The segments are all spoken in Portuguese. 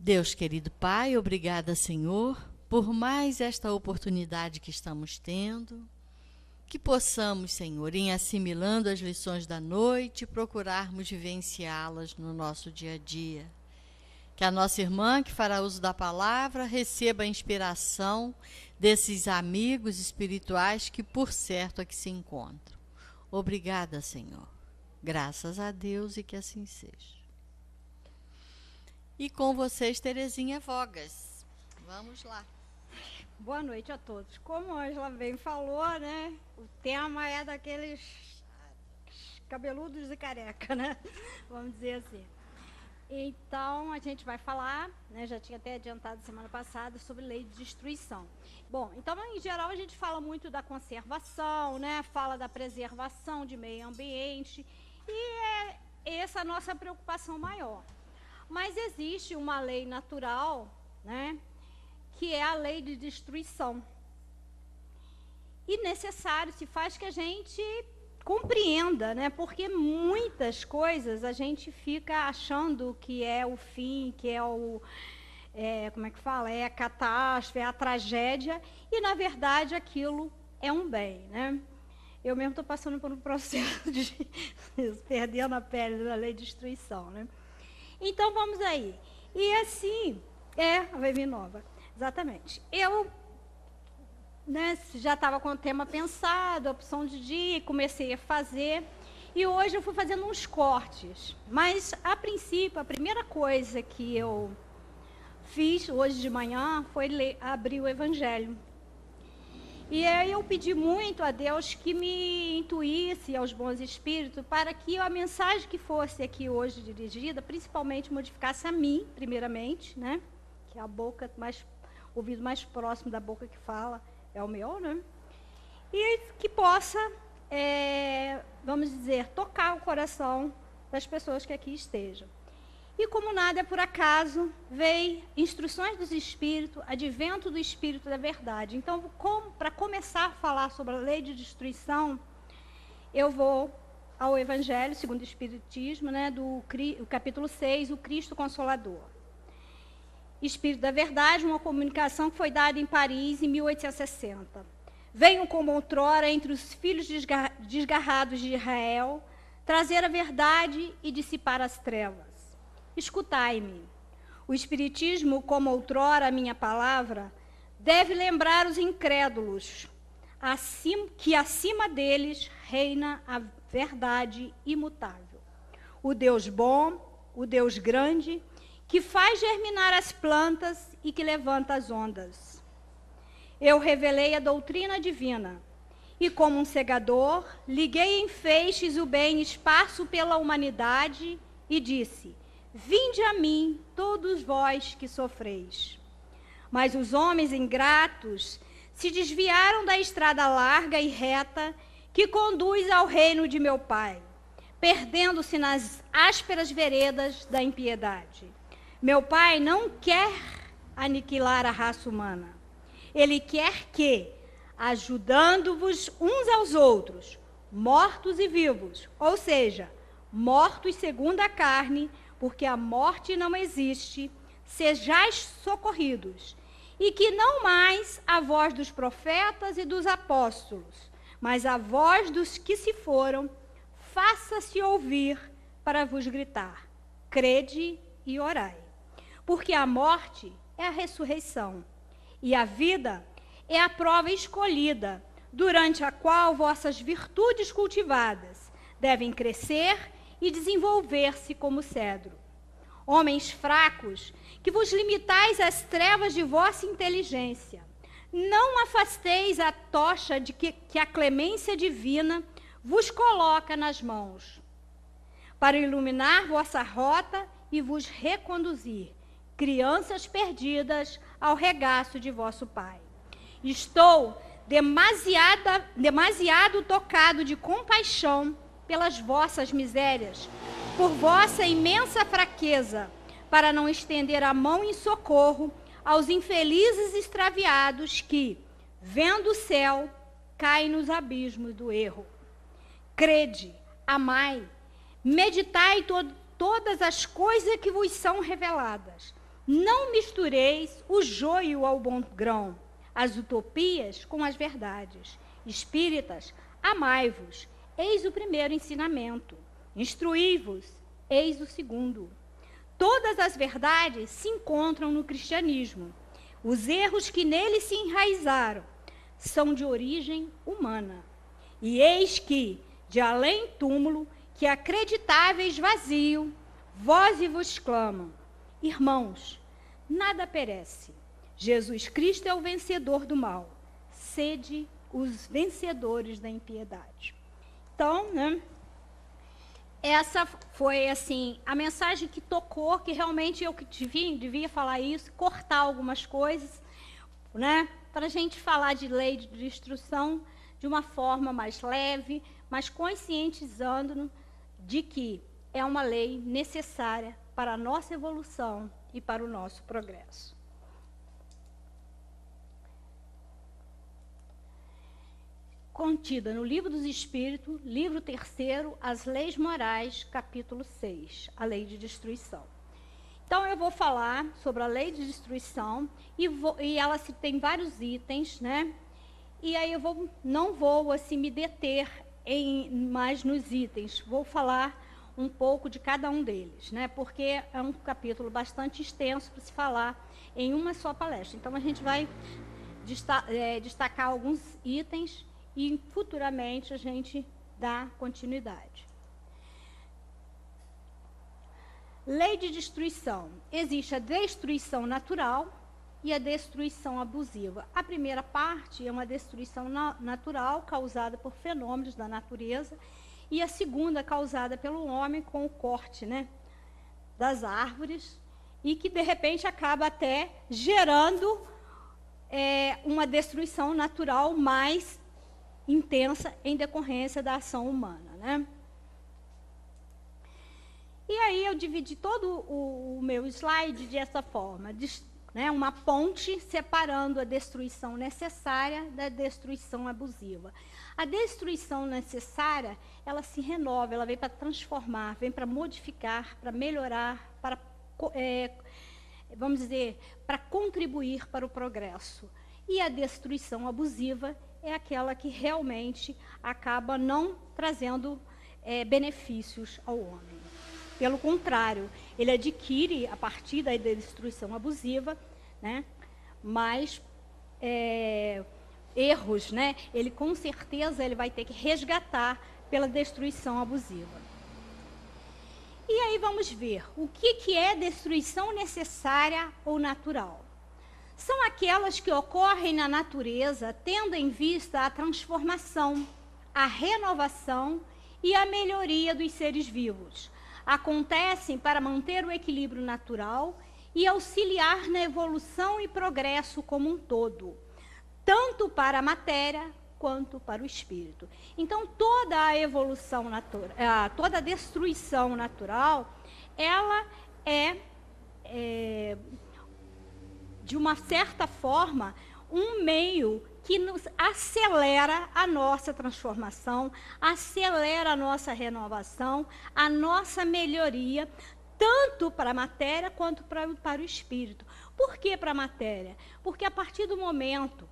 Deus querido Pai, obrigada, Senhor, por mais esta oportunidade que estamos tendo, que possamos, Senhor, em assimilando as lições da noite, procurarmos vivenciá-las no nosso dia a dia. Que a nossa irmã, que fará uso da palavra, receba a inspiração desses amigos espirituais que, por certo, aqui se encontram. Obrigada, Senhor. Graças a Deus e que assim seja. E com vocês, Terezinha Vogas. Vamos lá. Boa noite a todos. Como a Angela bem falou, né? O tema é daqueles cabeludos e careca, né? Vamos dizer assim. Então, a gente vai falar, né? Já tinha até adiantado semana passada, sobre lei de destruição. Bom, então, em geral, a gente fala muito da conservação, né? Fala da preservação de meio ambiente. E é essa a nossa preocupação maior. Mas existe uma lei natural, né? Que é a lei de destruição. E necessário se faz que a gente compreenda, né? Porque muitas coisas a gente fica achando que é o fim, que é como é que fala? É a catástrofe, é a tragédia, e na verdade aquilo é um bem, né? Eu mesmo estou passando por um processo de perdendo a pele da lei de destruição, né? Então vamos aí. E assim, vai vir nova. Exatamente. Eu, né, já estava com o tema pensado, a opção de dia, comecei a fazer. E hoje eu fui fazendo uns cortes. Mas, a princípio, a primeira coisa que eu fiz hoje de manhã foi abrir o Evangelho. E aí eu pedi muito a Deus que me intuísse, aos bons espíritos, para que a mensagem que fosse aqui hoje dirigida, principalmente modificasse a mim, primeiramente, né? Que é a boca o ouvido mais próximo da boca que fala é o meu, né? E que possa, vamos dizer, tocar o coração das pessoas que aqui estejam. E como nada é por acaso, veio instruções dos Espíritos, advento do Espírito da Verdade. Então, para começar a falar sobre a lei de destruição, eu vou ao Evangelho, segundo o Espiritismo, né, do capítulo 6, o Cristo Consolador. Espírito da Verdade, uma comunicação que foi dada em Paris em 1860. Venham como outrora entre os filhos desgarrados de Israel, trazer a verdade e dissipar as trevas. Escutai-me. O Espiritismo, como outrora a minha palavra, deve lembrar os incrédulos que acima deles reina a verdade imutável. O Deus bom, o Deus grande, que faz germinar as plantas e que levanta as ondas. Eu revelei a doutrina divina e, como um segador, liguei em feixes o bem esparso pela humanidade e disse: vinde a mim, todos vós que sofreis. Mas os homens ingratos se desviaram da estrada larga e reta que conduz ao reino de meu Pai, perdendo-se nas ásperas veredas da impiedade. Meu Pai não quer aniquilar a raça humana. Ele quer que, ajudando-vos uns aos outros, mortos e vivos, ou seja, mortos segundo a carne, porque a morte não existe, sejais socorridos, e que não mais a voz dos profetas e dos apóstolos, mas a voz dos que se foram, faça-se ouvir para vos gritar: crede e orai. Porque a morte é a ressurreição, e a vida é a prova escolhida, durante a qual vossas virtudes cultivadas devem crescer e desenvolver-se como cedro. Homens fracos, que vos limitais às trevas de vossa inteligência, não afasteis a tocha de que a clemência divina vos coloca nas mãos, para iluminar vossa rota e vos reconduzir, crianças perdidas, ao regaço de vosso Pai. Estou demasiado tocado de compaixão pelas vossas misérias, por vossa imensa fraqueza, para não estender a mão em socorro aos infelizes extraviados que, vendo o céu, caem nos abismos do erro. Crede, amai, meditai todas as coisas que vos são reveladas. Não mistureis o joio ao bom grão, as utopias com as verdades. Espíritas, amai-vos, eis o primeiro ensinamento. Instruí-vos, eis o segundo. Todas as verdades se encontram no cristianismo. Os erros que nele se enraizaram são de origem humana. E eis que, de além túmulo, que acreditáveis vazio, vós vos clamam. Irmãos, nada perece. Jesus Cristo é o vencedor do mal. Sede os vencedores da impiedade. Então, né, essa foi, assim, a mensagem que tocou, que realmente eu devia falar isso, cortar algumas coisas, né, para a gente falar de lei de instrução de uma forma mais leve, mas conscientizando de que é uma lei necessária para a nossa evolução e para o nosso progresso. Contida no Livro dos Espíritos, livro 3º, As Leis Morais, capítulo 6, a lei de destruição. Então, eu vou falar sobre a lei de destruição e ela tem vários itens, né? E aí eu não vou assim, me deter mais nos itens, vou falar um pouco de cada um deles, né? Porque é um capítulo bastante extenso para se falar em uma só palestra. Então, a gente vai destacar alguns itens e futuramente a gente dá continuidade. Lei de destruição. Existe a destruição natural e a destruição abusiva. A primeira parte é uma destruição natural causada por fenômenos da natureza e a segunda causada pelo homem com o corte, né, das árvores e que de repente acaba até gerando uma destruição natural mais intensa em decorrência da ação humana, né? E aí eu dividi todo o meu slide dessa forma, né, uma ponte separando a destruição necessária da destruição abusiva. A destruição necessária, ela se renova, ela vem para transformar, vem para modificar, para melhorar, para, vamos dizer, para contribuir para o progresso. E a destruição abusiva é aquela que realmente acaba não trazendo benefícios ao homem. Pelo contrário, ele adquire, a partir da destruição abusiva, né, mais erros, né? Ele, com certeza, ele vai ter que resgatar pela destruição abusiva. E aí vamos ver o que é destruição necessária ou natural. São aquelas que ocorrem na natureza, tendo em vista a transformação, a renovação e a melhoria dos seres vivos. Acontecem para manter o equilíbrio natural e auxiliar na evolução e progresso como um todo, tanto para a matéria quanto para o espírito. Então, toda a evolução natural, toda a destruição natural, ela de uma certa forma, um meio que nos acelera a nossa transformação, acelera a nossa renovação, a nossa melhoria, tanto para a matéria quanto para o espírito. Por que para a matéria? Porque a partir do momento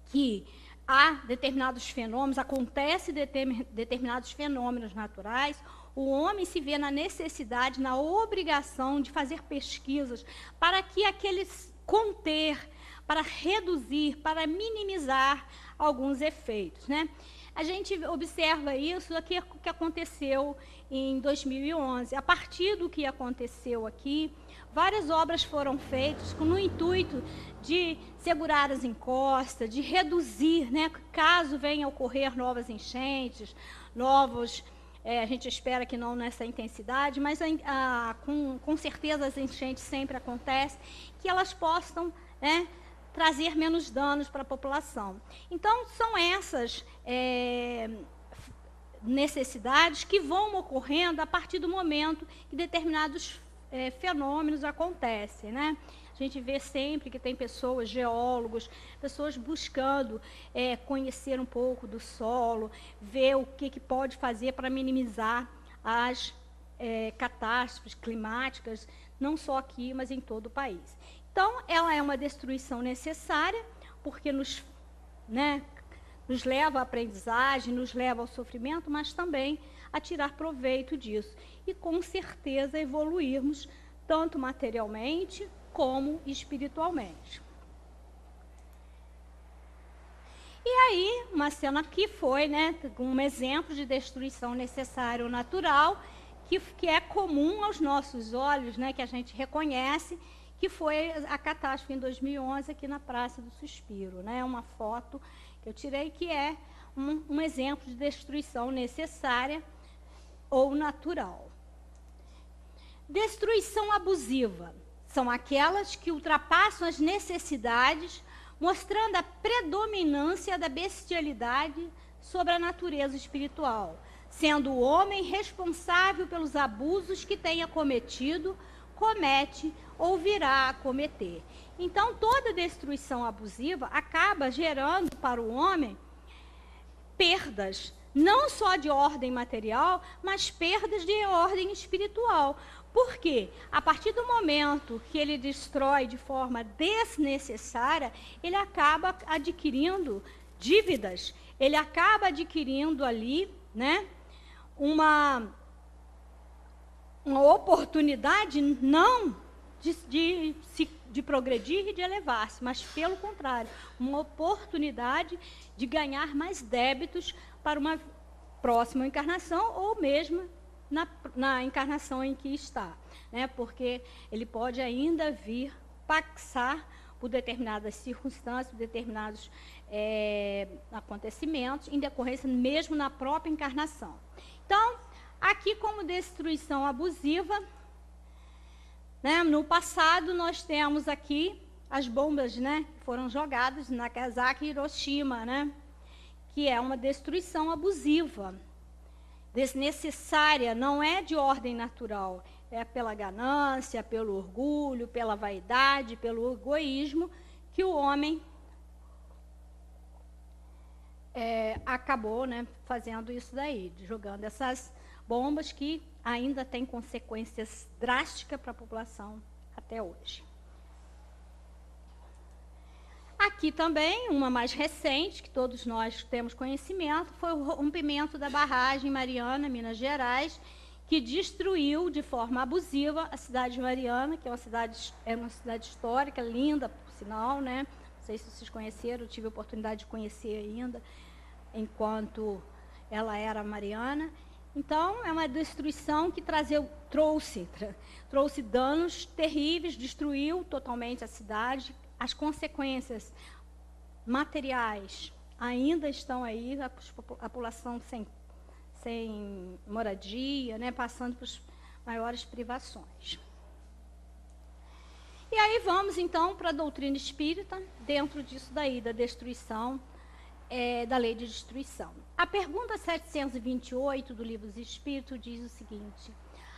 que há determinados fenômenos, acontecem determinados fenômenos naturais, o homem se vê na necessidade, na obrigação de fazer pesquisas para que aqueles conter, para reduzir, para minimizar alguns efeitos, né? A gente observa isso aqui que aconteceu em 2011. A partir do que aconteceu aqui, várias obras foram feitas no intuito de segurar as encostas, de reduzir, né, caso venha a ocorrer novas enchentes, a gente espera que não nessa intensidade, mas com certeza as enchentes sempre acontecem, que elas possam, né, trazer menos danos para a população. Então, são essas necessidades que vão ocorrendo a partir do momento que determinados fenômenos acontecem, né? A gente vê sempre que tem pessoas, geólogos, pessoas buscando conhecer um pouco do solo, ver o que pode fazer para minimizar as catástrofes climáticas, não só aqui, mas em todo o país. Então, ela é uma destruição necessária, porque nos leva à aprendizagem, nos leva ao sofrimento, mas também a tirar proveito disso. E, com certeza, evoluirmos tanto materialmente como espiritualmente. E aí, uma cena que foi, um exemplo de destruição necessária ou natural, que é comum aos nossos olhos, que a gente reconhece, que foi a catástrofe em 2011 aqui na Praça do Suspiro. Uma foto que eu tirei que é um exemplo de destruição necessária ou natural. Destruição abusiva são aquelas que ultrapassam as necessidades, mostrando a predominância da bestialidade sobre a natureza espiritual, sendo o homem responsável pelos abusos que tenha cometido, comete ou virá a cometer. Então, toda destruição abusiva acaba gerando para o homem perdas, não só de ordem material, mas perdas de ordem espiritual. Por quê? A partir do momento que ele destrói de forma desnecessária, ele acaba adquirindo dívidas, ele acaba adquirindo ali, uma oportunidade não de progredir e de elevar-se, mas pelo contrário, uma oportunidade de ganhar mais débitos para uma próxima encarnação ou mesmo na encarnação em que está, porque ele pode ainda vir passar por determinadas circunstâncias, por determinados acontecimentos, em decorrência mesmo na própria encarnação. Então, aqui como destruição abusiva, no passado nós temos aqui as bombas, que foram jogadas na Nagasaki e Hiroshima, que é uma destruição abusiva, desnecessária, não é de ordem natural, é pela ganância, pelo orgulho, pela vaidade, pelo egoísmo, que o homem acabou fazendo isso daí, jogando essas bombas que ainda têm consequências drásticas para a população até hoje. Aqui também, uma mais recente, que todos nós temos conhecimento, foi o rompimento da barragem Mariana, Minas Gerais, que destruiu de forma abusiva a cidade de Mariana, que é uma cidade histórica, linda, por sinal, Não sei se vocês conheceram, eu tive a oportunidade de conhecer ainda, enquanto ela era Mariana. Então, é uma destruição que trouxe danos terríveis, destruiu totalmente a cidade. As consequências materiais ainda estão aí, a população sem moradia, passando por maiores privações. E aí vamos, então, para a doutrina espírita, dentro disso daí, da destruição, da lei de destruição. A pergunta 728 do Livro dos Espíritos diz o seguinte: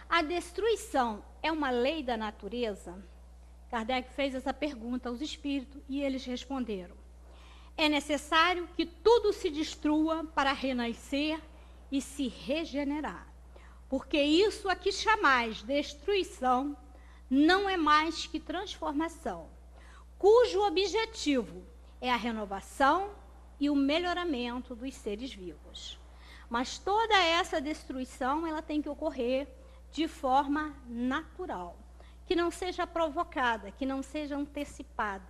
a destruição é uma lei da natureza? Kardec fez essa pergunta aos espíritos e eles responderam: é necessário que tudo se destrua para renascer e se regenerar, porque isso a que chamais destruição não é mais que transformação, cujo objetivo é a renovação e o melhoramento dos seres vivos. Mas toda essa destruição ela tem que ocorrer de forma natural, que não seja provocada, que não seja antecipada,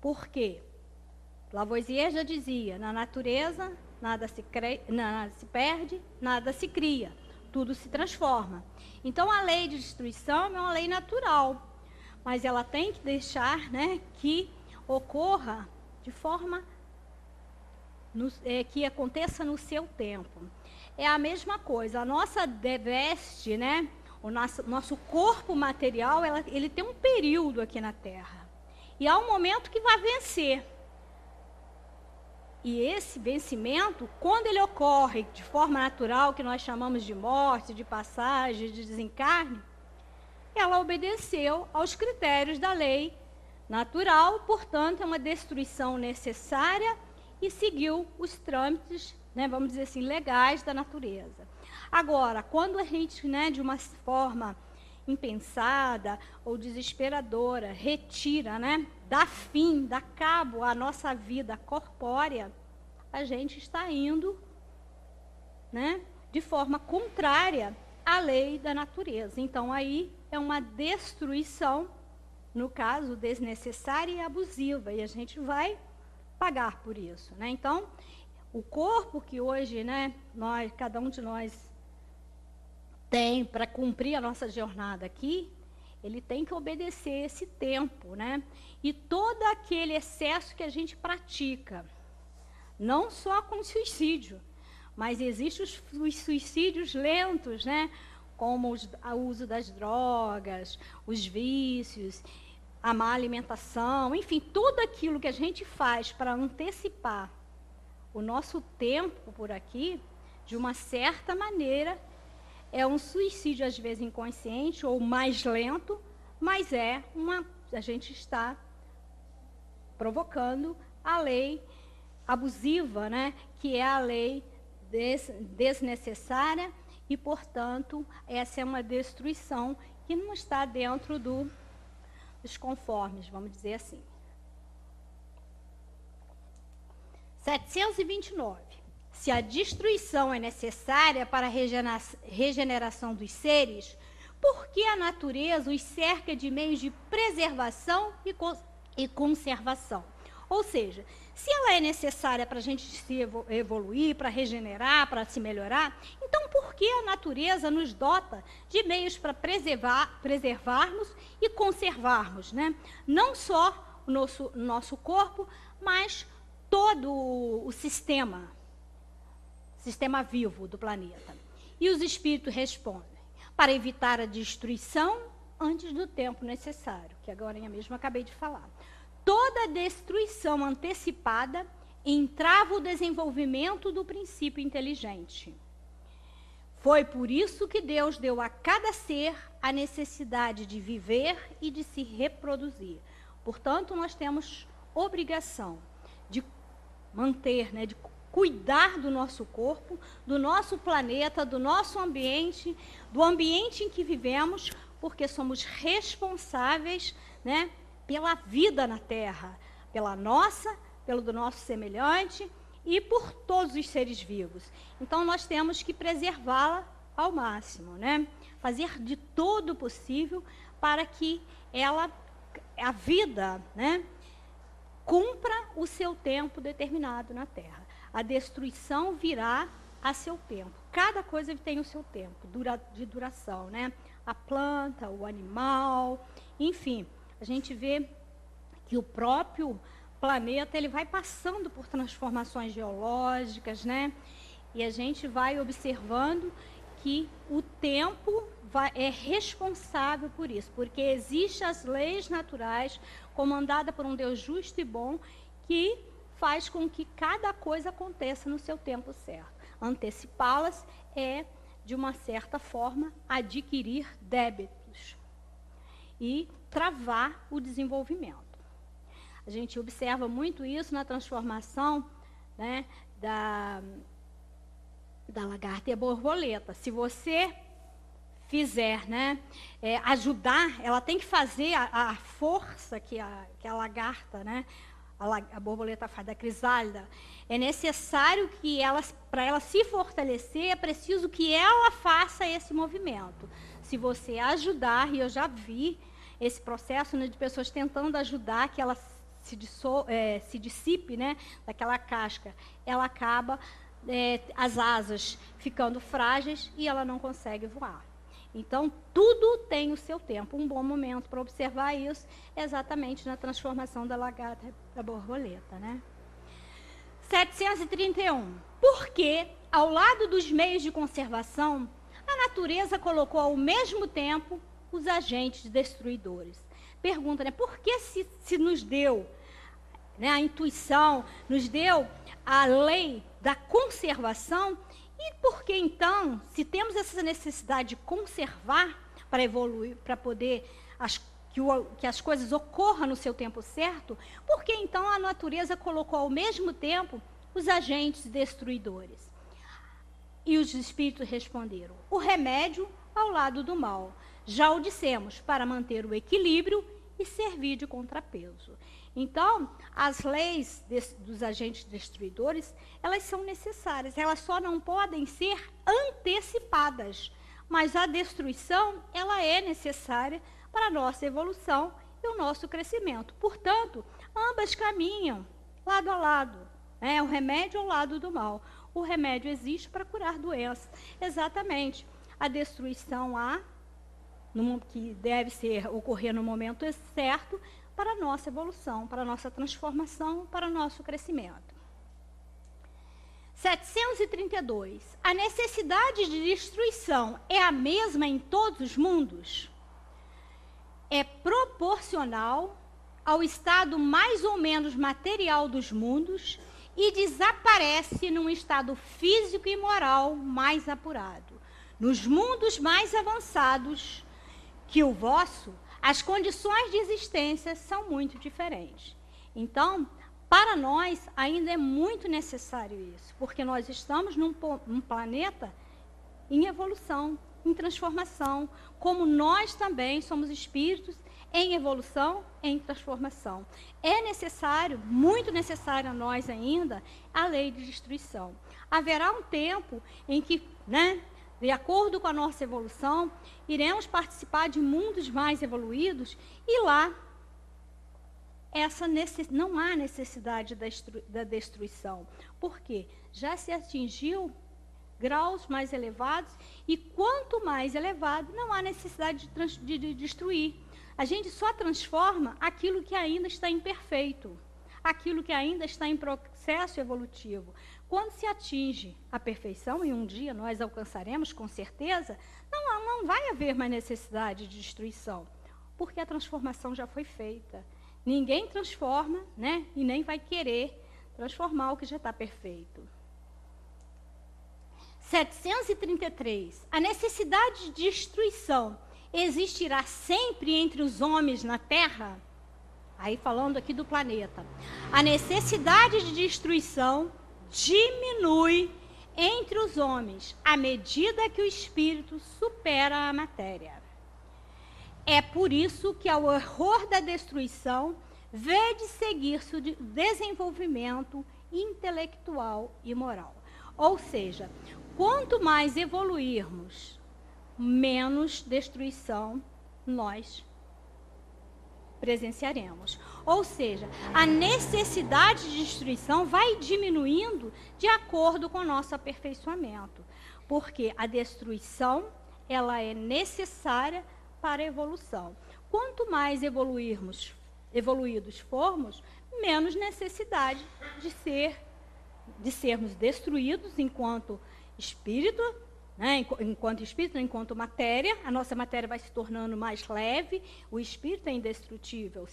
Por quê? Lavoisier já dizia, na natureza nada se perde, nada se cria, tudo se transforma. Então, a lei de destruição é uma lei natural, mas ela tem que deixar que ocorra de forma que aconteça no seu tempo. É a mesma coisa, a nossa veste, o nosso corpo material, ele tem um período aqui na Terra. E há um momento que vai vencer. E esse vencimento, quando ele ocorre de forma natural, que nós chamamos de morte, de passagem, de desencarne, ela obedeceu aos critérios da lei natural, portanto, é uma destruição necessária e seguiu os trâmites, vamos dizer assim, legais da natureza. Agora, quando a gente, de uma forma impensada ou desesperadora retira, né, dá fim, dá cabo à nossa vida corpórea, a gente está indo, né, de forma contrária à lei da natureza. Então, aí é uma destruição, no caso, desnecessária e abusiva, e a gente vai pagar por isso, né? Então, o corpo que hoje, né, cada um de nós tem para cumprir a nossa jornada aqui, ele tem que obedecer esse tempo, né? E todo aquele excesso que a gente pratica, não só com suicídio, mas existem os suicídios lentos, né? Como o uso das drogas, os vícios, a má alimentação, enfim, tudo aquilo que a gente faz para antecipar o nosso tempo por aqui, de uma certa maneira, é um suicídio, às vezes, inconsciente ou mais lento, mas a gente está provocando a lei abusiva, né? Que é a lei desnecessária e, portanto, essa é uma destruição que não está dentro dos conformes, vamos dizer assim. 729. Se a destruição é necessária para a regeneração dos seres, por que a natureza os cerca de meios de preservação e conservação? Ou seja, se ela é necessária para a gente se evoluir, para regenerar, para se melhorar, então por que a natureza nos dota de meios para preservarmos e conservarmos, né? Não só o nosso corpo, mas todo o sistema vivo do planeta. E os espíritos respondem: para evitar a destruição antes do tempo necessário, que agora eu mesmo acabei de falar. Toda destruição antecipada entrava o desenvolvimento do princípio inteligente. Foi por isso que Deus deu a cada ser a necessidade de viver e de se reproduzir. Portanto, nós temos obrigação de manter, né, de cuidar do nosso corpo, do nosso planeta, do nosso ambiente, do ambiente em que vivemos, porque somos responsáveis, né, pela vida na Terra, pela nossa, pelo do nosso semelhante e por todos os seres vivos. Então, nós temos que preservá-la ao máximo, né? Fazer de todo o possível para que a vida, né, cumpra o seu tempo determinado na Terra. A destruição virá a seu tempo. Cada coisa tem o seu tempo de duração, né? A planta, o animal, enfim. A gente vê que o próprio planeta ele vai passando por transformações geológicas, né? E a gente vai observando que o tempo é responsável por isso, porque existem as leis naturais comandadas por um Deus justo e bom que faz com que cada coisa aconteça no seu tempo certo. Antecipá-las é, de uma certa forma, adquirir débitos e travar o desenvolvimento. A gente observa muito isso na transformação, né, da lagarta e a borboleta. Se você fizer, né, ajudar, ela tem que fazer a força que a lagarta, né, a borboleta faz, da crisálida. É necessário que para ela se fortalecer, é preciso que ela faça esse movimento. Se você ajudar, e eu já vi esse processo, né, de pessoas tentando ajudar que ela se dissipe, né, daquela casca, ela acaba, as asas ficando frágeis e ela não consegue voar. Então, tudo tem o seu tempo. Um bom momento para observar isso é exatamente na transformação da lagarta para borboleta, né? 731. Porque, ao lado dos meios de conservação, a natureza colocou ao mesmo tempo os agentes destruidores. Pergunta, né? Por que se nos deu, né, a intuição, nos deu a lei da conservação? E por que, então, se temos essa necessidade de conservar para evoluir, para poder que as coisas ocorram no seu tempo certo, por que, então, a natureza colocou ao mesmo tempo os agentes destruidores? E os espíritos responderam: o remédio ao lado do mal. Já o dissemos, para manter o equilíbrio e servir de contrapeso. Então, as leis dos agentes destruidores, elas são necessárias, elas só não podem ser antecipadas, mas a destruição, ela é necessária para a nossa evolução e o nosso crescimento. Portanto, ambas caminham lado a lado, né? O remédio ao lado do mal. O remédio existe para curar doenças. Exatamente. A destruição que deve ocorrer no momento certo para a nossa evolução, para a nossa transformação, para o nosso crescimento. 732. A necessidade de destruição é a mesma em todos os mundos? É proporcional ao estado mais ou menos material dos mundos e desaparece num estado físico e moral mais apurado. Nos mundos mais avançados que o vosso, as condições de existência são muito diferentes. Então, para nós, ainda é muito necessário isso, porque nós estamos num planeta em evolução, em transformação, como nós também somos espíritos em evolução, em transformação. É necessário, muito necessário a nós ainda, a lei de destruição. Haverá um tempo em que, de acordo com a nossa evolução, iremos participar de mundos mais evoluídos e lá não há necessidade da destruição. Por quê? Já se atingiu graus mais elevados e quanto mais elevado, não há necessidade de destruir. A gente só transforma aquilo que ainda está imperfeito, aquilo que ainda está em processo evolutivo. Quando se atinge a perfeição, e um dia nós alcançaremos com certeza, não vai haver mais necessidade de destruição, porque a transformação já foi feita. Ninguém transforma, e nem vai querer transformar o que já está perfeito. 733. A necessidade de destruição existirá sempre entre os homens na Terra? Aí falando aqui do planeta. A necessidade de destruição diminui entre os homens à medida que o espírito supera a matéria. É por isso que ao horror da destruição vê de seguir-se o desenvolvimento intelectual e moral. Ou seja, quanto mais evoluirmos, menos destruição nós presenciaremos. Ou seja, a necessidade de destruição vai diminuindo de acordo com o nosso aperfeiçoamento. Porque a destruição, ela é necessária para a evolução. Quanto mais evoluídos formos, menos necessidade de sermos destruídos enquanto espírito, enquanto matéria. A nossa matéria vai se tornando mais leve, o espírito é indestrutível.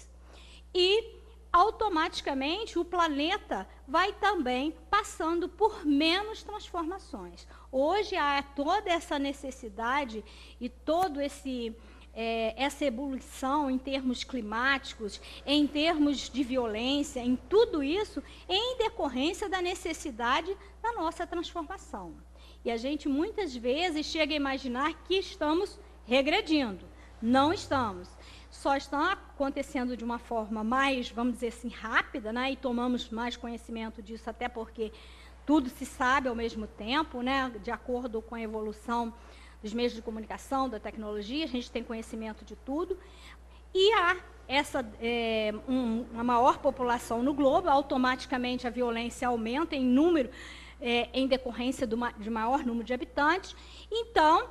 E, automaticamente, o planeta vai também passando por menos transformações. Hoje há toda essa necessidade e todo essa evolução em termos climáticos, em termos de violência, em tudo isso, em decorrência da necessidade da nossa transformação. E a gente muitas vezes chega a imaginar que estamos regredindo. Não estamos. Só está acontecendo de uma forma mais, vamos dizer assim, rápida, e tomamos mais conhecimento disso, até porque tudo se sabe ao mesmo tempo, de acordo com a evolução dos meios de comunicação, da tecnologia, a gente tem conhecimento de tudo. E há uma maior população no globo, automaticamente a violência aumenta em número, em decorrência de maior número de habitantes. Então,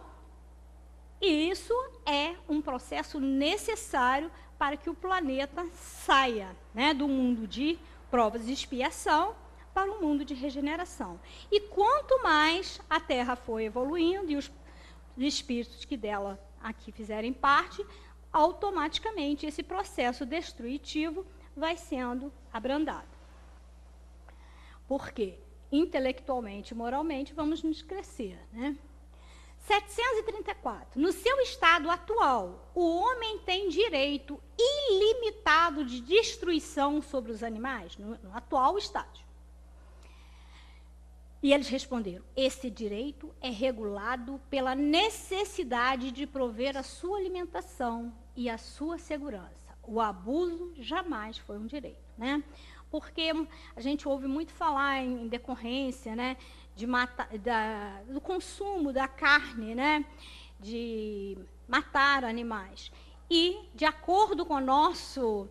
isso é um processo necessário para que o planeta saia do mundo de provas de expiação para o mundo de regeneração. E quanto mais a Terra for evoluindo e os espíritos que dela aqui fizerem parte, automaticamente esse processo destrutivo vai sendo abrandado. Por quê? Intelectualmente e moralmente vamos nos crescer. 734. No seu estado atual, o homem tem direito ilimitado de destruição sobre os animais? No atual estágio. E eles responderam: esse direito é regulado pela necessidade de prover a sua alimentação e a sua segurança. O abuso jamais foi um direito, né? Porque a gente ouve muito falar em decorrência, né, do consumo da carne, né, de matar animais. E, de acordo com o nosso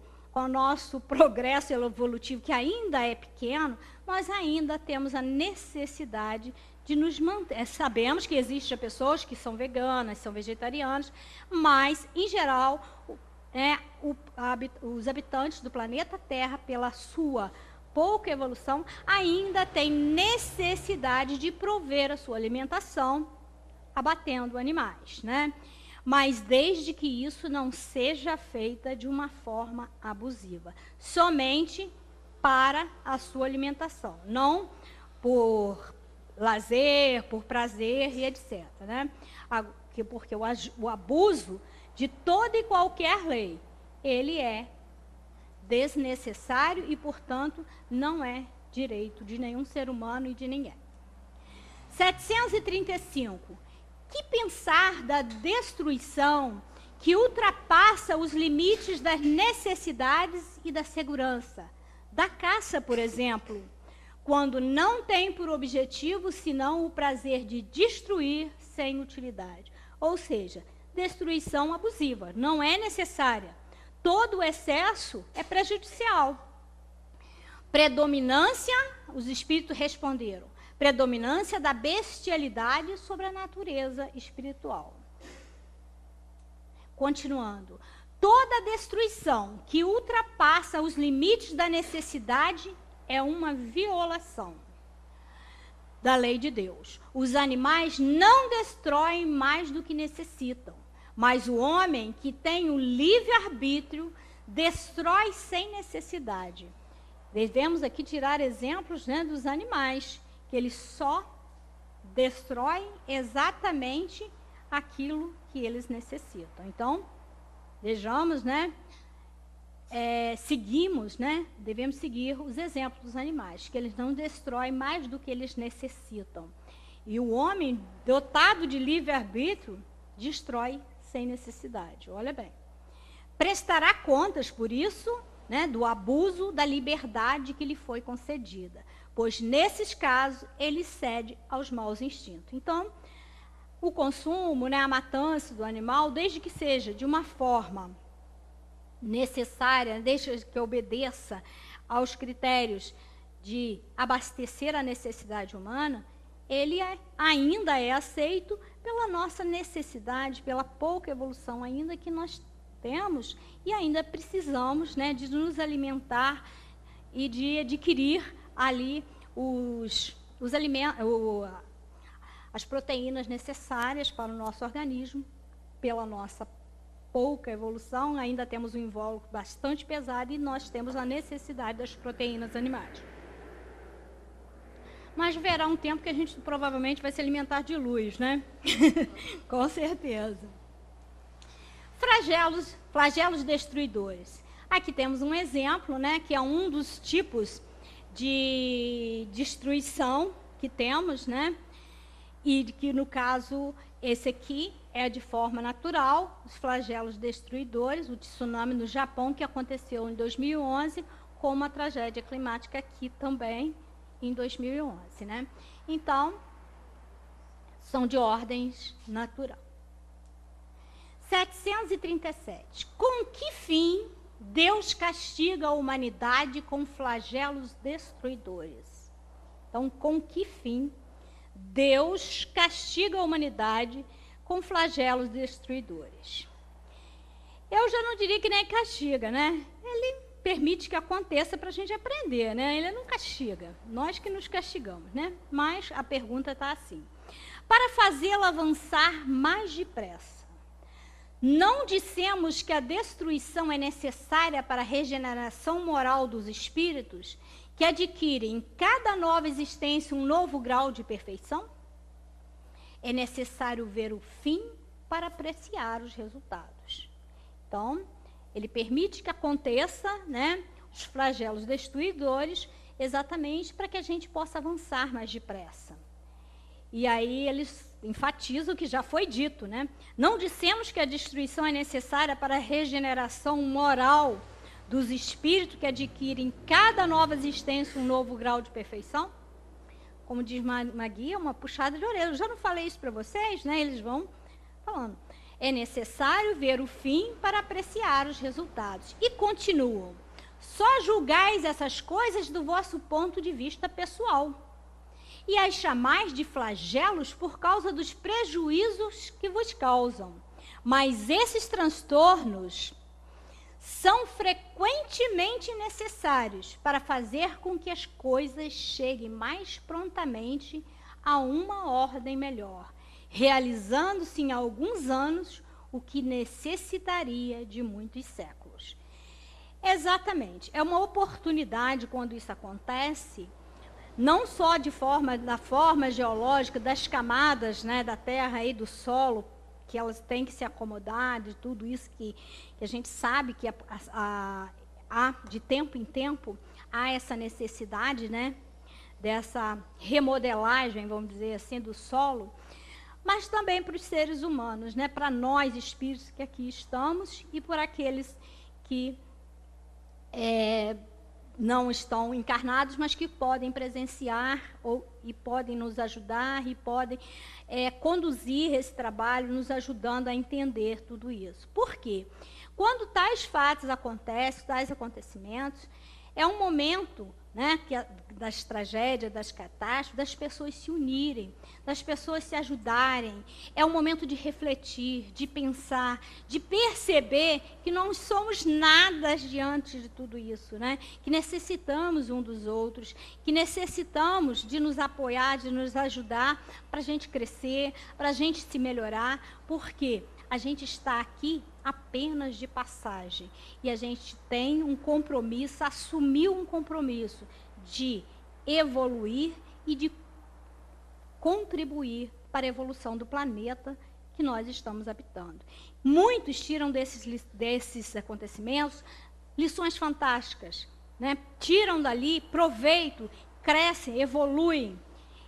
progresso evolutivo, que ainda é pequeno, nós ainda temos a necessidade de nos manter. Sabemos que existem pessoas que são veganas, são vegetarianas, mas, em geral, os habitantes do planeta Terra, pela sua pouca evolução, ainda têm necessidade de prover a sua alimentação abatendo animais, né? Mas desde que isso não seja feita de uma forma abusiva, somente para a sua alimentação, não por lazer, por prazer e etc, né? Porque o abuso de toda e qualquer lei, ele é desnecessário e, portanto, não é direito de nenhum ser humano e de ninguém. 735. Que pensar da destruição que ultrapassa os limites das necessidades e da segurança? Da caça, por exemplo, quando não tem por objetivo senão o prazer de destruir sem utilidade. Ou seja, destruição abusiva, não é necessária. Todo o excesso é prejudicial. Predominância, os espíritos responderam, predominância da bestialidade sobre a natureza espiritual. Continuando, toda destruição que ultrapassa os limites da necessidade é uma violação da lei de Deus. Os animais não destroem mais do que necessitam, mas o homem que tem o livre-arbítrio destrói sem necessidade. Devemos aqui tirar exemplos, né, dos animais, que eles só destroem exatamente aquilo que eles necessitam. Então, vejamos, né, seguimos, né, devemos seguir os exemplos dos animais, que eles não destroem mais do que eles necessitam. E o homem, dotado de livre-arbítrio, destrói sem necessidade. Olha bem. Prestará contas, por isso, né, do abuso da liberdade que lhe foi concedida, pois, nesses casos, ele cede aos maus instintos. Então, o consumo, né, a matança do animal, desde que seja de uma forma necessária, desde que obedeça aos critérios de abastecer a necessidade humana, ele ainda é aceito pela nossa necessidade, pela pouca evolução ainda que nós temos e ainda precisamos, né, de nos alimentar e de adquirir ali os alimentos, as proteínas necessárias para o nosso organismo. Pela nossa pouca evolução, ainda temos um invólucro bastante pesado e nós temos a necessidade das proteínas animais. Mas haverá um tempo que a gente provavelmente vai se alimentar de luz, né? Com certeza. Flagelos destruidores. Aqui temos um exemplo, né, que é um dos tipos de destruição que temos, né? E que, no caso, esse aqui é de forma natural, os flagelos destruidores, o tsunami no Japão, que aconteceu em 2011, com uma tragédia climática aqui também, em 2011, né? Então, são de ordens natural. 737. Com que fim Deus castiga a humanidade com flagelos destruidores? Então, com que fim Deus castiga a humanidade com flagelos destruidores? Eu já não diria que nem castiga, né? Ele permite que aconteça para a gente aprender, né? Ele não castiga, nós que nos castigamos, né? Mas a pergunta está assim: para fazê-lo avançar mais depressa, não dissemos que a destruição é necessária para a regeneração moral dos espíritos, que adquirem em cada nova existência um novo grau de perfeição? É necessário ver o fim para apreciar os resultados. Então, ele permite que aconteça, né, os flagelos destruidores exatamente para que a gente possa avançar mais depressa. E aí eles enfatizam o que já foi dito, né? Não dissemos que a destruição é necessária para a regeneração moral dos espíritos que adquirem cada nova existência um novo grau de perfeição? Como diz Magui, é uma puxada de orelha. Eu já não falei isso para vocês, né? Eles vão falando. É necessário ver o fim para apreciar os resultados. E continuam. Só julgais essas coisas do vosso ponto de vista pessoal. E as chamais de flagelos por causa dos prejuízos que vos causam. Mas esses transtornos são frequentemente necessários para fazer com que as coisas cheguem mais prontamente a uma ordem melhor, realizando-se em alguns anos o que necessitaria de muitos séculos. Exatamente, é uma oportunidade quando isso acontece, não só da forma geológica, das camadas, né, da terra e do solo, que elas têm que se acomodar, de tudo isso que a gente sabe que de tempo em tempo há essa necessidade, né, dessa remodelagem, vamos dizer assim, do solo, mas também para os seres humanos, né, para nós espíritos que aqui estamos e por aqueles que não estão encarnados, mas que podem presenciar e podem nos ajudar e podem conduzir esse trabalho, nos ajudando a entender tudo isso. Por quê? Quando tais fatos acontecem, tais acontecimentos, é um momento, né, das tragédias, das catástrofes, das pessoas se unirem, das pessoas se ajudarem. É um momento de refletir, de pensar, de perceber que não somos nada diante de tudo isso, né? Que necessitamos um dos outros, que necessitamos de nos apoiar, de nos ajudar para a gente crescer, para a gente se melhorar, porque a gente está aqui apenas de passagem e a gente tem um compromisso, assumiu um compromisso de evoluir e de contribuir para a evolução do planeta que nós estamos habitando. Muitos tiram desses acontecimentos lições fantásticas, né? Tiram dali proveito, crescem, evoluem.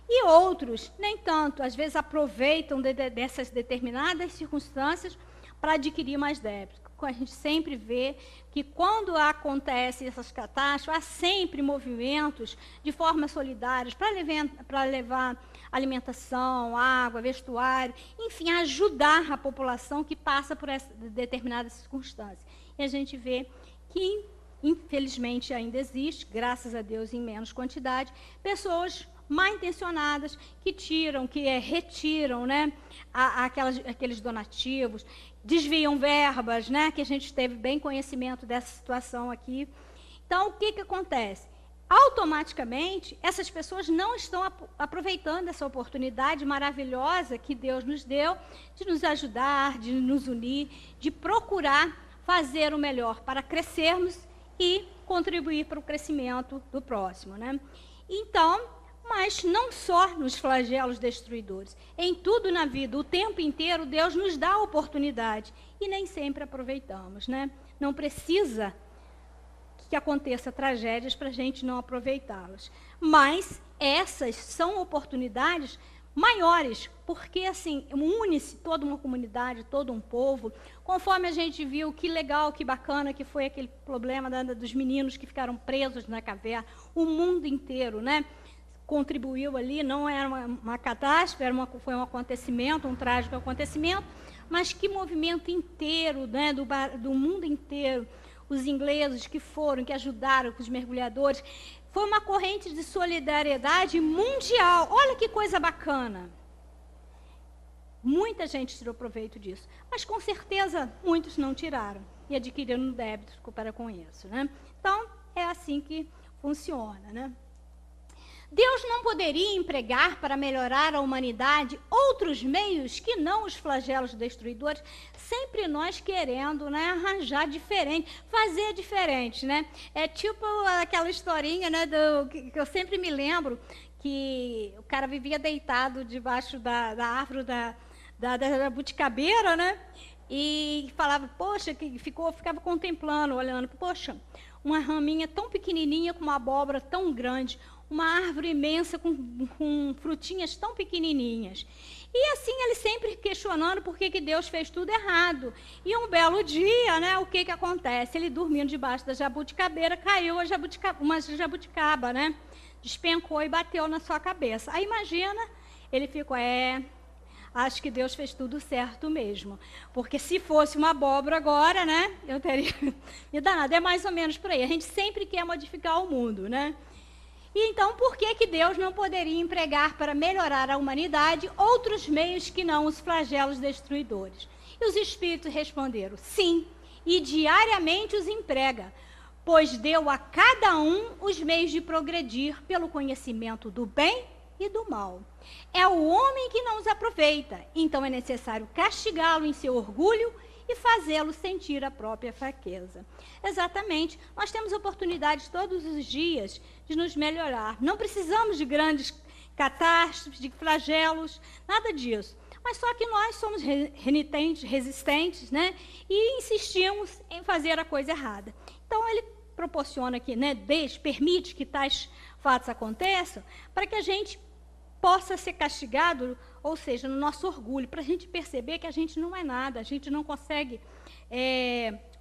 E outros, nem tanto, às vezes aproveitam dessas determinadas circunstâncias para adquirir mais débitos. A gente sempre vê que quando acontecem essas catástrofes, há sempre movimentos de forma solidárias para levar alimentação, água, vestuário, enfim, ajudar a população que passa por essa determinadas circunstâncias. E a gente vê que, infelizmente, ainda existe, graças a Deus em menos quantidade, pessoas mal intencionadas que retiram, né, aqueles donativos, desviam verbas, né, que a gente teve bem conhecimento dessa situação aqui. Então, o que acontece? Automaticamente, essas pessoas não estão aproveitando essa oportunidade maravilhosa que Deus nos deu de nos ajudar, de nos unir, de procurar fazer o melhor para crescermos e contribuir para o crescimento do próximo, né? Então, mas não só nos flagelos destruidores. Em tudo na vida, o tempo inteiro, Deus nos dá a oportunidade. E nem sempre aproveitamos, né? Não precisa que aconteça tragédias para a gente não aproveitá-las. Mas essas são oportunidades maiores, porque assim, une-se toda uma comunidade, todo um povo. Conforme a gente viu, que legal, que bacana que foi aquele problema dos meninos que ficaram presos na caverna. O mundo inteiro, né, contribuiu ali, não era uma catástrofe, foi um acontecimento, um trágico acontecimento, mas que movimento inteiro, né, do mundo inteiro, os ingleses que ajudaram com os mergulhadores, foi uma corrente de solidariedade mundial. Olha que coisa bacana. Muita gente tirou proveito disso, mas com certeza muitos não tiraram e adquiriram débitos para com isso, né? Então, é assim que funciona, né? Deus não poderia empregar para melhorar a humanidade outros meios que não os flagelos destruidores, sempre nós querendo, né, arranjar diferente, fazer diferente, né? É tipo aquela historinha, né, que eu sempre me lembro, que o cara vivia deitado debaixo da árvore da buticabeira, né? E falava, poxa, ficava contemplando, olhando, poxa, uma raminha tão pequenininha com uma abóbora tão grande, uma árvore imensa com frutinhas tão pequenininhas. E assim ele sempre questionando por que Deus fez tudo errado. E um belo dia, né, o que acontece? Ele dormindo debaixo da jabuticabeira, caiu uma jabuticaba, né? Despencou e bateu na sua cabeça. Aí imagina, ele ficou, acho que Deus fez tudo certo mesmo. Porque se fosse uma abóbora agora, né, eu teria me danado. É mais ou menos por aí. A gente sempre quer modificar o mundo, né? E então, por que Deus não poderia empregar para melhorar a humanidade outros meios que não os flagelos destruidores? E os espíritos responderam, sim, e diariamente os emprega, pois deu a cada um os meios de progredir pelo conhecimento do bem e do mal. É o homem que não os aproveita, então é necessário castigá-lo em seu orgulho e fazê-lo sentir a própria fraqueza. Exatamente, nós temos oportunidades todos os dias de nos melhorar. Não precisamos de grandes catástrofes, de flagelos, nada disso. Mas só que nós somos renitentes, resistentes, né? E insistimos em fazer a coisa errada. Então, ele proporciona aqui, né? Permite que tais fatos aconteçam para que a gente possa ser castigado, ou seja, no nosso orgulho, para a gente perceber que a gente não é nada, a gente não consegue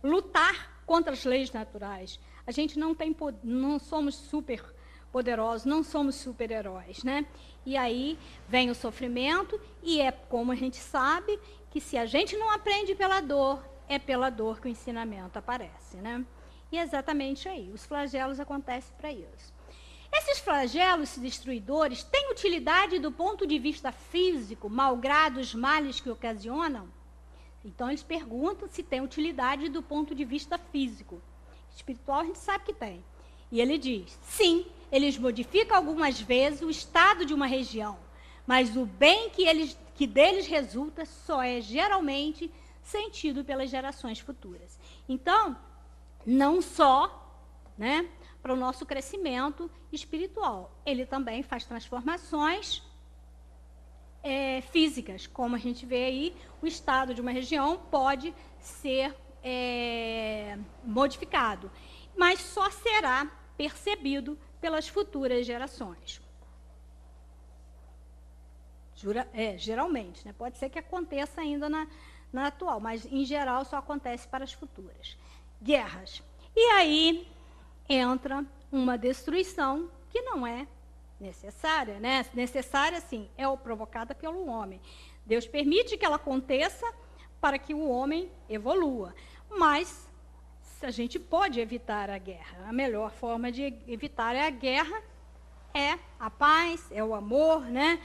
lutar contra as leis naturais. A gente não somos super poderosos, não somos super-heróis, né? E aí vem o sofrimento, e é como a gente sabe que se a gente não aprende pela dor, é pela dor que o ensinamento aparece, né? E é exatamente aí, os flagelos acontecem para isso. Esses flagelos destruidores têm utilidade do ponto de vista físico, malgrado os males que ocasionam? Então, eles perguntam se tem utilidade do ponto de vista físico. Espiritual, a gente sabe que tem. E ele diz, sim, eles modificam algumas vezes o estado de uma região, mas o bem que deles resulta só é geralmente sentido pelas gerações futuras. Então, não só, né, para o nosso crescimento espiritual. Ele também faz transformações físicas. Como a gente vê aí, o estado de uma região pode ser modificado, mas só será percebido pelas futuras gerações. Geralmente, né? Pode ser que aconteça ainda na atual, mas em geral só acontece para as futuras. Guerras. E aí entra uma destruição que não é necessária, né? Necessária, sim, é provocada pelo homem. Deus permite que ela aconteça para que o homem evolua. Mas a gente pode evitar a guerra. A melhor forma de evitar a guerra é a paz, é o amor, né?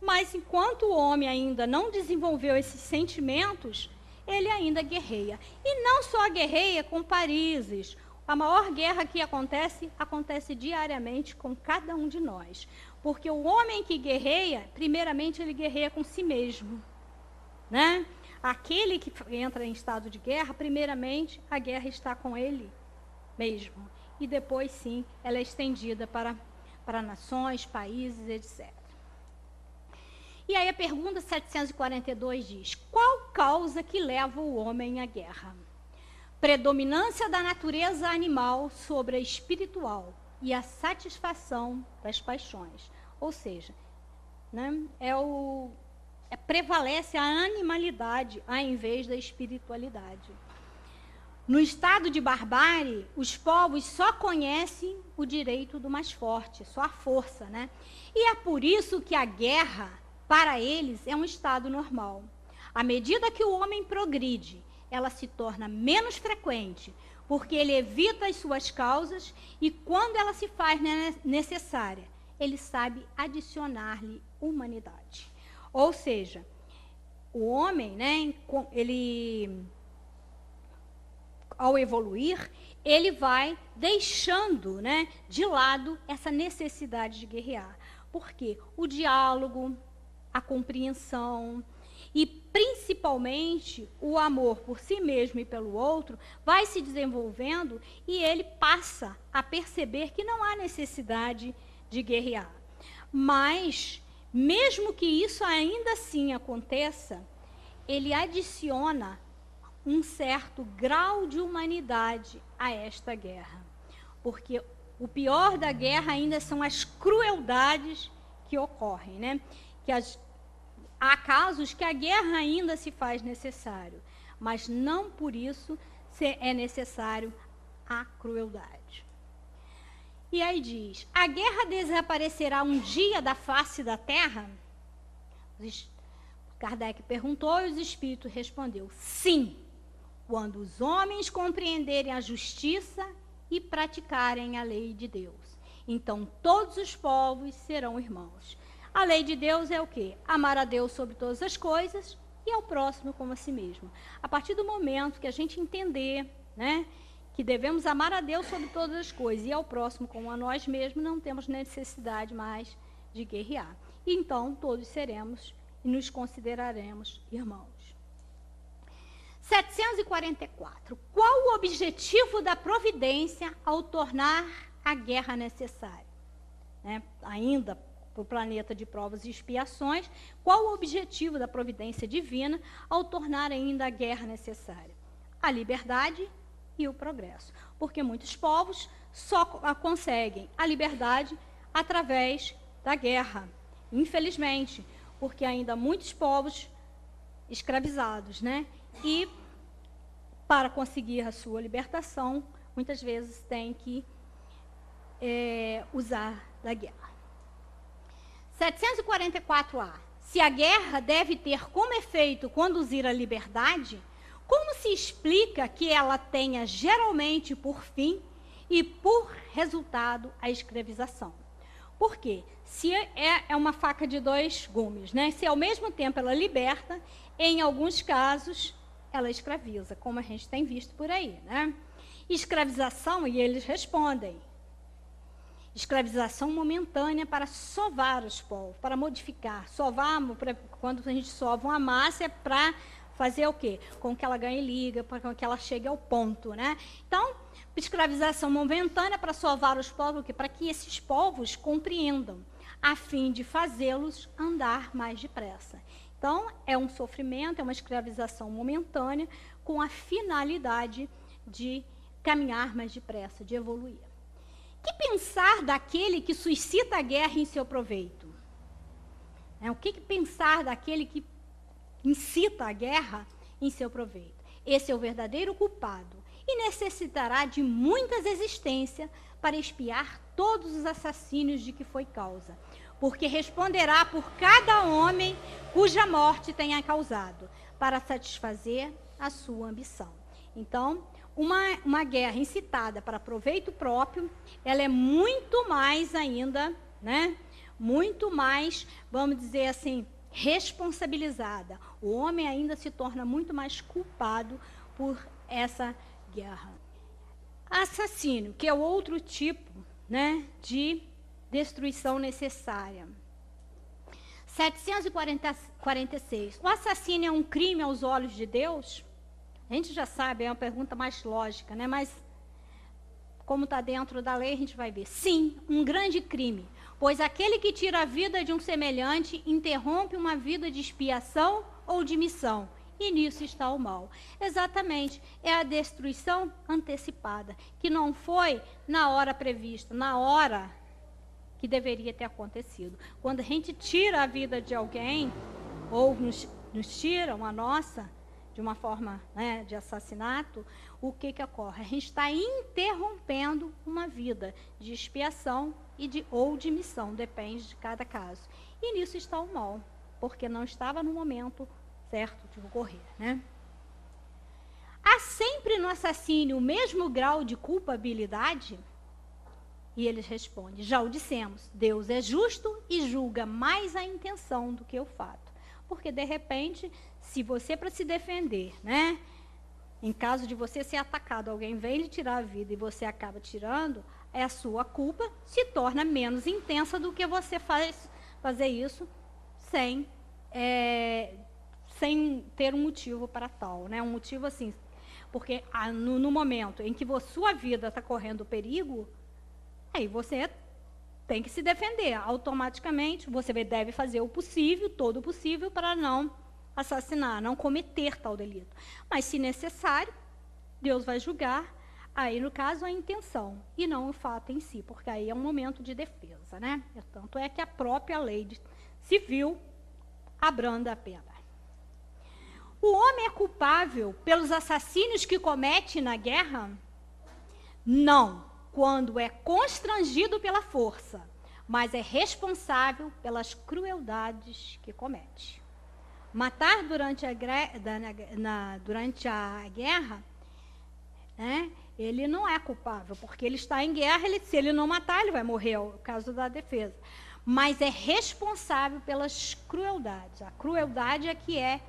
Mas enquanto o homem ainda não desenvolveu esses sentimentos, ele ainda guerreia. E não só guerreia com países. A maior guerra que acontece diariamente com cada um de nós. Porque o homem que guerreia, primeiramente ele guerreia com si mesmo, né? Aquele que entra em estado de guerra, primeiramente a guerra está com ele mesmo. E depois, sim, ela é estendida para nações, países, etc. E aí a pergunta 742 diz, qual causa que leva o homem à guerra? Predominância da natureza animal sobre a espiritual e a satisfação das paixões. Ou seja, né, prevalece a animalidade ao invés da espiritualidade. No estado de barbárie, os povos só conhecem o direito do mais forte, só a força, né? E é por isso que a guerra, para eles, é um estado normal. À medida que o homem progride, ela se torna menos frequente, porque ele evita as suas causas e, quando ela se faz necessária, ele sabe adicionar-lhe humanidade. Ou seja, o homem, né, ele, ao evoluir, ele vai deixando, né, de lado essa necessidade de guerrear. Por quê? O diálogo, a compreensão e, principalmente, o amor por si mesmo e pelo outro vai se desenvolvendo e ele passa a perceber que não há necessidade de guerrear. Mas, mesmo que isso ainda assim aconteça, ele adiciona um certo grau de humanidade a esta guerra. porque o pior da guerra ainda são as crueldades que ocorrem, né? Há casos que a guerra ainda se faz necessário, mas não por isso é necessário a crueldade. E aí diz, a guerra desaparecerá um dia da face da terra? Kardec perguntou e os espíritos respondeu, sim, quando os homens compreenderem a justiça e praticarem a lei de Deus. Então todos os povos serão irmãos. A lei de Deus é o quê? Amar a Deus sobre todas as coisas e ao próximo como a si mesmo. A partir do momento que a gente entender, né, que devemos amar a Deus sobre todas as coisas e ao próximo como a nós mesmos, não temos necessidade mais de guerrear. E então todos seremos e nos consideraremos irmãos. 744. Qual o objetivo da providência ao tornar a guerra necessária? Né? Ainda para o planeta de provas e expiações, qual o objetivo da providência divina ao tornar ainda a guerra necessária? A liberdade e o progresso. Porque muitos povos só conseguem a liberdade através da guerra. Infelizmente, porque ainda muitos povos escravizados, né? E para conseguir a sua libertação, muitas vezes tem que usar da guerra. 744A. Se a guerra deve ter como efeito conduzir à liberdade, como se explica que ela tenha geralmente por fim e por resultado a escravização? Por quê? Se é uma faca de dois gumes, né? Se ao mesmo tempo ela liberta, em alguns casos ela escraviza, como a gente tem visto por aí, né? Escravização, e eles respondem, escravização momentânea para sovar os povos, para modificar. Sovar, quando a gente sova uma massa, é para fazer o quê? Com que ela ganhe liga, para que ela chegue ao ponto, né? Então, escravização momentânea para sovar os povos, para que esses povos compreendam, a fim de fazê-los andar mais depressa. Então, é um sofrimento, é uma escravização momentânea, com a finalidade de caminhar mais depressa, de evoluir. Que pensar daquele que suscita a guerra em seu proveito? O que pensar daquele que incita a guerra em seu proveito? Esse é o verdadeiro culpado e necessitará de muitas existências para expiar todos os assassínios de que foi causa, porque responderá por cada homem cuja morte tenha causado, para satisfazer a sua ambição. Então, uma guerra incitada para proveito próprio, ela é muito mais ainda, né? Muito mais, vamos dizer assim, responsabilizada. O homem ainda se torna muito mais culpado por essa guerra. Assassínio, que é outro tipo, né, de destruição necessária. 746. O assassínio é um crime aos olhos de Deus? A gente já sabe, é uma pergunta mais lógica, né? Mas, como está dentro da lei, a gente vai ver. Sim, um grande crime, pois aquele que tira a vida de um semelhante interrompe uma vida de expiação ou de missão, e nisso está o mal. Exatamente, é a destruição antecipada, que não foi na hora prevista, na hora que deveria ter acontecido. Quando a gente tira a vida de alguém, ou nos tiram a nossa, de uma forma, né, de assassinato, o que ocorre? A gente está interrompendo uma vida de expiação ou de missão, depende de cada caso. E nisso está o mal, porque não estava no momento certo de ocorrer, né? Há sempre no assassínio o mesmo grau de culpabilidade? E eles respondem, já o dissemos, Deus é justo e julga mais a intenção do que o fato. Porque, de repente, se você, para se defender, né, em caso de você ser atacado, alguém vem lhe tirar a vida e você acaba tirando, a sua culpa se torna menos intensa do que você fazer isso sem ter um motivo para tal, né? Um motivo assim, porque no momento em que sua vida está correndo perigo, aí você tem que se defender. Automaticamente, você deve fazer o possível, todo o possível, para não assassinar, não cometer tal delito. Mas, se necessário, Deus vai julgar Aí, no caso, a intenção, e não o fato em si, porque aí é um momento de defesa, né? Tanto é que a própria lei civil abranda a pena. O homem é culpável pelos assassínios que comete na guerra? Não, quando é constrangido pela força, mas é responsável pelas crueldades que comete. Matar durante a guerra, né, ele não é culpável, porque ele está em guerra, se ele não matar, ele vai morrer, é o caso da defesa. Mas é responsável pelas crueldades. A crueldade é que é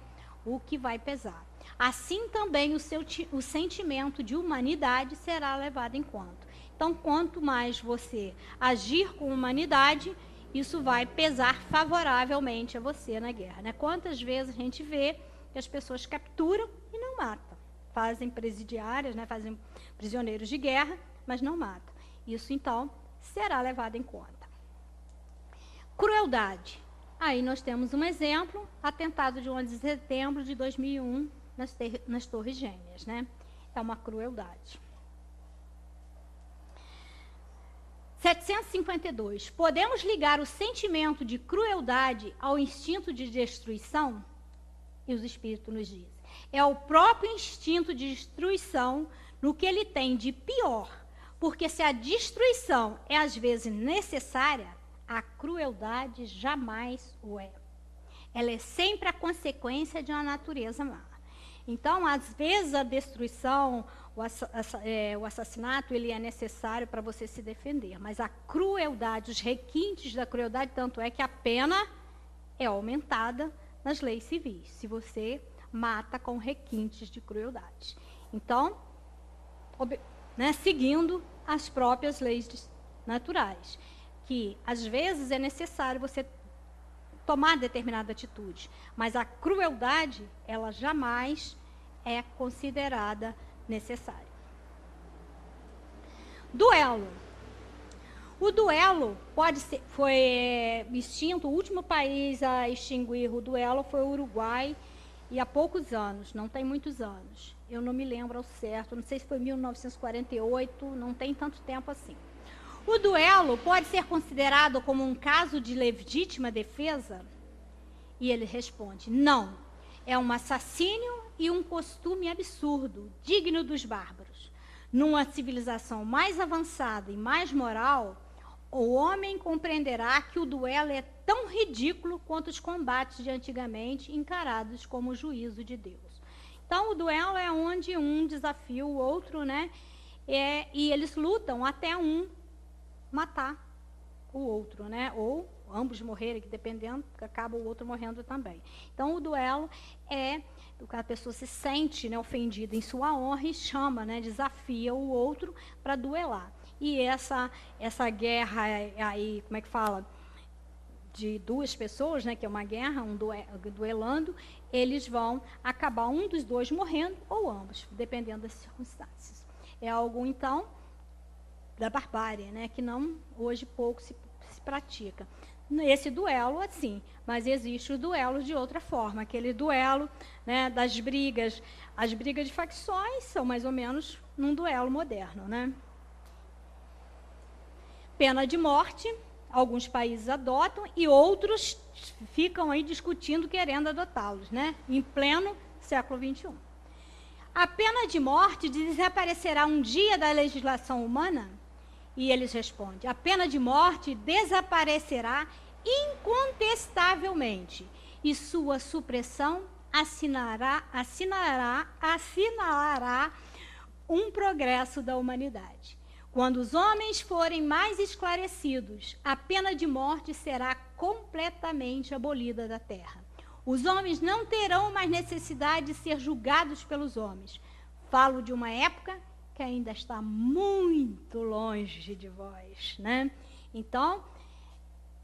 o que vai pesar. Assim também o sentimento de humanidade será levado em conta. Então, quanto mais você agir com humanidade, isso vai pesar favoravelmente a você na guerra. Né? Quantas vezes a gente vê que as pessoas capturam e não matam. Fazem presidiárias, né? Fazem prisioneiros de guerra, mas não matam. Isso, então, será levado em conta. Crueldade. Aí nós temos um exemplo, atentado de 11 de setembro de 2001, nas Torres Gêmeas, né? É uma crueldade. 752. Podemos ligar o sentimento de crueldade ao instinto de destruição? E os espíritos nos dizem. É o próprio instinto de destruição no que ele tem de pior, porque se a destruição é às vezes necessária, a crueldade jamais o é. Ela é sempre a consequência de uma natureza má. Então, às vezes, a destruição, o assassinato, ele é necessário para você se defender. Mas a crueldade, os requintes da crueldade, tanto é que a pena é aumentada nas leis civis, se você mata com requintes de crueldade. Então, né, seguindo as próprias leis naturais, que às vezes é necessário você tomar determinada atitude, mas a crueldade, ela jamais é considerada necessária. Duelo. O duelo foi extinto, o último país a extinguir o duelo foi o Uruguai, e há poucos anos, não tem muitos anos. Eu não me lembro ao certo, não sei se foi 1948, não tem tanto tempo assim. O duelo pode ser considerado como um caso de legítima defesa? E ele responde, não. É um assassínio e um costume absurdo, digno dos bárbaros. Numa civilização mais avançada e mais moral, o homem compreenderá que o duelo é tão ridículo quanto os combates de antigamente, encarados como o juízo de Deus. Então, o duelo é onde um desafia o outro, né? E eles lutam até um matar o outro, né? Ou ambos morrerem, que dependendo, acaba o outro morrendo também. Então, o duelo é a pessoa se sente, né, ofendida em sua honra e chama, né, desafia o outro para duelar. E essa guerra aí, como é que fala? De duas pessoas, né, que é uma guerra, duelando, eles vão acabar um dos dois morrendo ou ambos, dependendo das circunstâncias. É algo, então, da barbárie, né, que não, hoje pouco se pratica. Esse duelo, assim, mas existe o duelo de outra forma, aquele duelo, né, das brigas. As brigas de facções são mais ou menos num duelo moderno, né? Pena de morte, alguns países adotam e outros ficam aí discutindo, querendo adotá-los, né? Em pleno século XXI. A pena de morte desaparecerá um dia da legislação humana? E eles respondem, a pena de morte desaparecerá incontestavelmente e sua supressão assinalará um progresso da humanidade. Quando os homens forem mais esclarecidos, a pena de morte será completamente abolida da terra. Os homens não terão mais necessidade de ser julgados pelos homens. Falo de uma época que ainda está muito longe de vós, né? Então,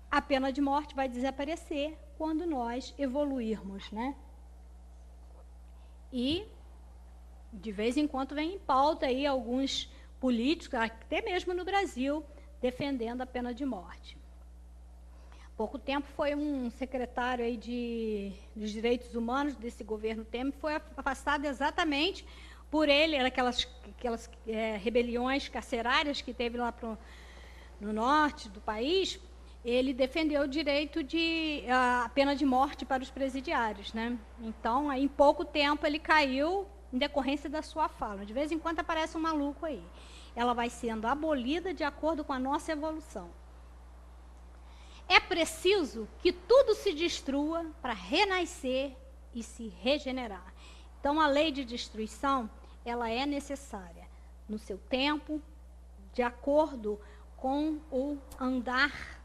a pena de morte vai desaparecer quando nós evoluirmos, né? E, de vez em quando, vem em pauta aí alguns políticos, até mesmo no Brasil, defendendo a pena de morte. Há pouco tempo foi um secretário aí dos direitos humanos desse governo Temer, foi afastado exatamente por ele, era aquelas rebeliões carcerárias que teve lá no norte do país, ele defendeu o direito de a pena de morte para os presidiários, né? Então, aí, em pouco tempo, ele caiu em decorrência da sua fala. De vez em quando aparece um maluco aí. Ela vai sendo abolida de acordo com a nossa evolução. É preciso que tudo se destrua para renascer e se regenerar. Então, a lei de destruição, ela é necessária no seu tempo, de acordo com o andar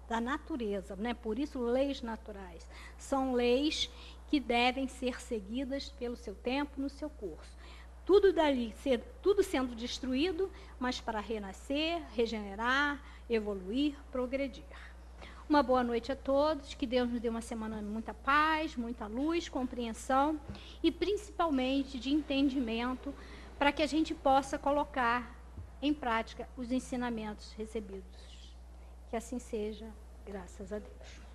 da natureza, né? Por isso, leis naturais. São leis que devem ser seguidas pelo seu tempo, no seu curso. Tudo dali, tudo sendo destruído, mas para renascer, regenerar, evoluir, progredir. Uma boa noite a todos, que Deus nos dê uma semana de muita paz, muita luz, compreensão e principalmente de entendimento, para que a gente possa colocar em prática os ensinamentos recebidos. Que assim seja, graças a Deus.